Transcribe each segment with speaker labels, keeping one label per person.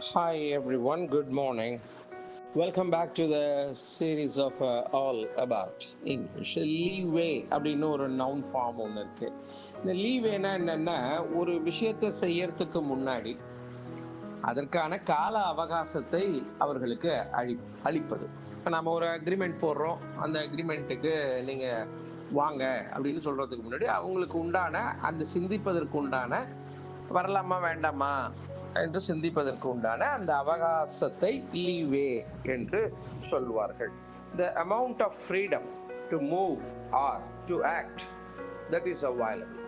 Speaker 1: Hi everyone, good morning. Welcome back to the series of All About English. Leeway அப்படின்னு ஒரு noun form ஒன்று இருக்கு. இந்த லீவேனா என்னன்னா, ஒரு விஷயத்தை செய்யறதுக்கு முன்னாடி அதற்கான கால அவகாசத்தை அவர்களுக்கு அளிப்பது. இப்போ நம்ம ஒரு அக்ரிமெண்ட் போடுறோம், அந்த அக்ரிமெண்ட்டுக்கு நீங்க வாங்க அப்படின்னு சொல்றதுக்கு முன்னாடி அவங்களுக்கு உண்டான அந்த சிந்திப்பதற்கு உண்டான வரலாமா வேண்டாமா என்று சிந்திப்பதற்கு உண்டான அந்த அவகாசத்தை லீவே என்று சொல்வார்கள். The amount of freedom to move or to act that is available.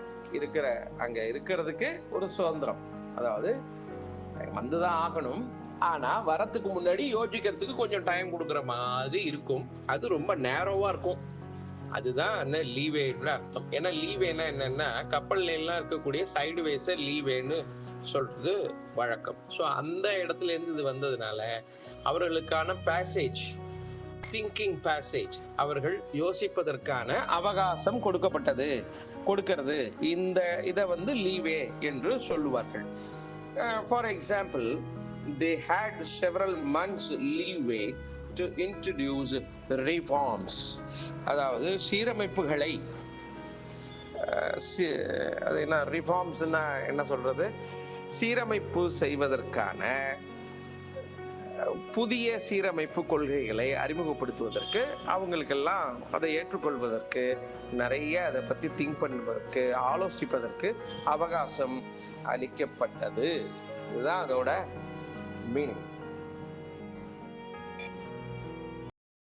Speaker 1: அங்க இருக்கிறதுக்கு ஒரு சுதந்திரம், அதாவது வந்துதான் ஆகணும், ஆனா வரத்துக்கு முன்னாடி யோசிக்கிறதுக்கு கொஞ்சம் டைம் கொடுக்குற மாதிரி இருக்கும். அது ரொம்ப நேரோவா இருக்கும். அதுதான் லீவேன்ற அர்த்தம். ஏன்னா லீவேனா என்னன்னா, கப்பல்ல எல்லாம் இருக்கக்கூடிய சைடு வேஸ லீவேன்னு சொல்றது வழக்கம். ஸோ அந்த இடத்துல இருந்து இது வந்ததுனால அவர்களுக்கான பேசேஜ், திங்கிங் பேசேஜ், அவர்கள் யோசிப்பதற்கான அவகாசம் கொடுக்கிறது. இந்த இதை லீவே என்று சொல்லுவார்கள். For example, they had several months leeway to introduce reforms. அதாவது சீரமைப்புகளை, அது என்ன ரிஃபார்ம்ஸ்னா என்ன சொல்றது, சீரமைப்பு செய்வதற்கான புதிய சீரமைப்பு கொள்கைகளை அறிமுகப்படுத்துவதற்கு, அவங்களுக்கெல்லாம் அதை ஏற்றுக்கொள்வதற்கு, நிறைய அதை பற்றி திங்க் பண்ணுவதற்கு, ஆலோசிப்பதற்கு அவகாசம் அளிக்கப்பட்டது. இதுதான் அதோட மீனிங்.